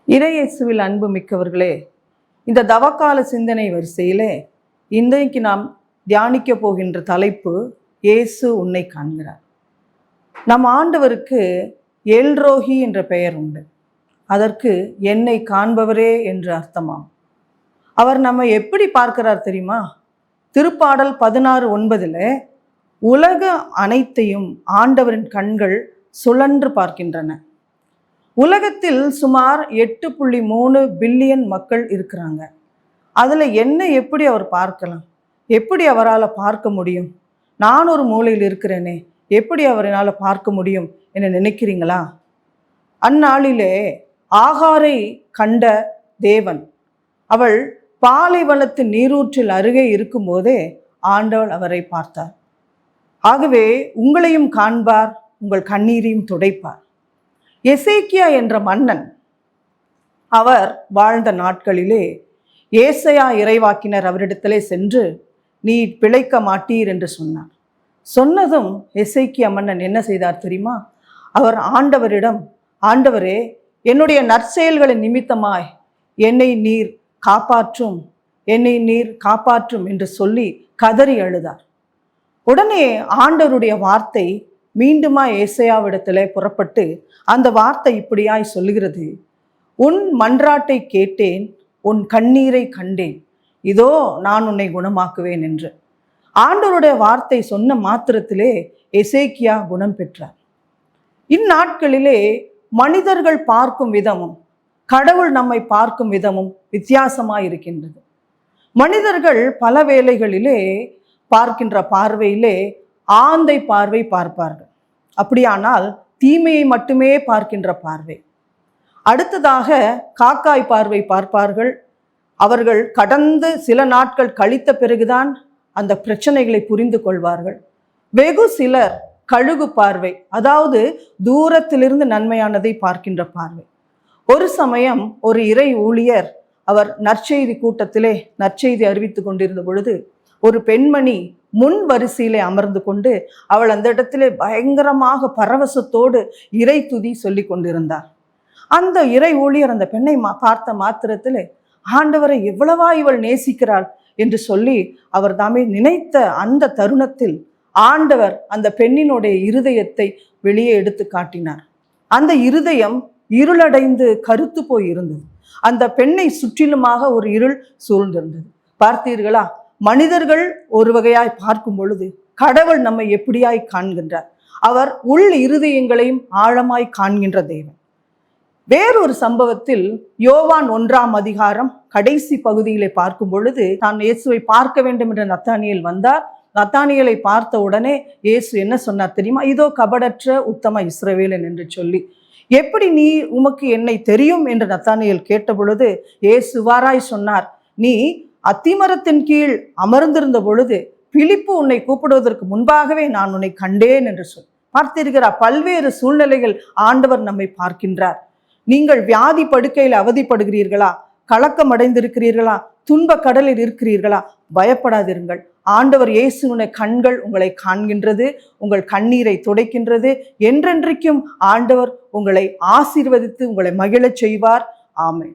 இறையேசுவில் அன்பு மிக்கவர்களே, இந்த தவக்கால சிந்தனை வரிசையிலே இன்றைக்கு நாம் தியானிக்க போகின்ற தலைப்பு இயேசு உன்னை காண்கிறார். நம் ஆண்டவருக்கு எல்ரோஹி என்ற பெயர் உண்டு. அதற்கு என்னை காண்பவரே என்று அர்த்தமாம். அவர் நம்மை எப்படி பார்க்கிறார் தெரியுமா? திருப்பாடல் 16:9 உலக அனைத்தையும் ஆண்டவரின் கண்கள் சுழன்று பார்க்கின்றன. உலகத்தில் சுமார் 8.3 பில்லியன் மக்கள் இருக்கிறாங்க. அதில் என்ன எப்படி அவர் பார்க்கலாம்? எப்படி அவரால் பார்க்க முடியும்? நான் ஒரு மூலையில் இருக்கிறேனே, எப்படி அவரால் பார்க்க முடியும் என நினைக்கிறீங்களா? அந்நாளிலே ஆகாரை கண்ட தேவன், அவள் பாலைவனத்து நீரூற்றில் அருகே இருக்கும்போதே ஆண்டவள் அவரை பார்த்தார். ஆகவே உங்களையும் காண்பார், உங்கள் கண்ணீரையும் துடைப்பார். எசேக்கியா என்ற மன்னன், அவர் வாழ்ந்த நாட்களிலே ஏசாயா இறைவாக்கினர் அவரிடத்திலே சென்று நீ பிழைக்க மாட்டீர் என்று சொன்னார். சொன்னதும் எசேக்கியா மன்னன் என்ன செய்தார் தெரியுமா? அவர் ஆண்டவரிடம், ஆண்டவரே, என்னுடைய நற்செயல்களின் நிமித்தமாய் என்னை நீர் காப்பாற்றும், என்னை நீர் காப்பாற்றும் என்று சொல்லி கதறி அழுதார். உடனே ஆண்டவருடைய வார்த்தை மீண்டுமா ஏசாயாவிடத்திலே புறப்பட்டு அந்த வார்த்தை இப்படியாய் சொல்லுகிறது, உன் மன்றாட்டை கேட்டேன், உன் கண்ணீரை கண்டேன், இதோ நான் உன்னை குணமாக்குவேன் என்று. ஆண்டவருடைய வார்த்தை சொன்ன மாத்திரத்திலே எசேக்கியா குணம் பெற்றார். இந்நாட்களிலே மனிதர்கள் பார்க்கும் விதமும் கடவுள் நம்மை பார்க்கும் விதமும் வித்தியாசமாய் இருக்கின்றது. மனிதர்கள் பல வேளைகளிலே பார்க்கின்ற பார்வையிலே ஆந்தை பார்வை பார்ப்பார்கள். அப்படியானால் தீமையை மட்டுமே பார்க்கின்ற பார்வை. அடுத்ததாக காக்காய் பார்வை பார்ப்பார்கள். அவர்கள் கடந்து சில நாட்கள் கழித்த பிறகுதான் அந்த பிரச்சனைகளை புரிந்து கொள்வார்கள். வெகு சிலர் கழுகு பார்வை, அதாவது தூரத்திலிருந்து நன்மையானதை பார்க்கின்ற பார்வை. ஒரு சமயம் ஒரு இறை ஊழியர் அவர் நற்செய்தி கூட்டத்திலே நற்செய்தி அறிவித்து கொண்டிருந்த பொழுது ஒரு பெண்மணி முன் வரிசையிலே அமர்ந்து கொண்டு அவள் அந்த இடத்திலே பயங்கரமாக பரவசத்தோடு இறை துதி சொல்லி கொண்டிருந்தார். அந்த இறை ஊழியர் அந்த பெண்ணை பார்த்த மாத்திரத்திலே, ஆண்டவரை எவ்வளவா இவள் நேசிக்கிறாள் என்று சொல்லி அவர் தாமே நினைத்த அந்த தருணத்தில் ஆண்டவர் அந்த பெண்ணினுடைய இருதயத்தை வெளியே எடுத்து காட்டினார். அந்த இருதயம் இருளடைந்து கருத்து போய் இருந்தது. அந்த பெண்ணை சுற்றிலுமாக ஒரு இருள் சூழ்ந்திருந்தது. பார்த்தீர்களா? மனிதர்கள் ஒரு வகையாய் பார்க்கும் பொழுது கடவுள் நம்மை எப்படியாய் காண்கின்றார். அவர் உள் இருதயங்களையும் ஆழமாய் காண்கின்ற தேவன். வேறொரு சம்பவத்தில் யோவான் 1ஆம் அதிகாரம் கடைசி பகுதியிலே பார்க்கும் பொழுது, தான் இயேசுவை பார்க்க வேண்டும் என்ற நத்தானியேல் வந்தார். நத்தானியேலை பார்த்த உடனே இயேசு என்ன சொன்னார் தெரியுமா? இதோ கபடற்ற உத்தம இஸ்ரவேலன் என்று சொல்லி. எப்படி நீ உமக்கு என்னை தெரியும் என்று நத்தானியேல் கேட்ட பொழுது இயேசுவாராய் சொன்னார், நீ அத்திமரத்தின் கீழ் அமர்ந்திருந்த பொழுது பிலிப்பு உன்னை கூப்பிடுவதற்கு முன்பாகவே நான் உன்னை கண்டேன் என்று சொல். பார்த்திருக்கிறார், பல்வேறு சூழ்நிலைகள் ஆண்டவர் நம்மை பார்க்கின்றார். நீங்கள் வியாதி படுக்கையில் அவதிப்படுகிறீர்களா? கலக்கம் அடைந்திருக்கிறீர்களா? துன்ப கடலில் இருக்கிறீர்களா? பயப்படாதிருங்கள். ஆண்டவர் இயேசுவின் கண்கள் உங்களை காண்கின்றது, உங்கள் கண்ணீரை துடைக்கின்றது. என்றென்றைக்கும் ஆண்டவர் உங்களை ஆசீர்வதித்து உங்களை மகிழச் செய்வார். ஆமென்.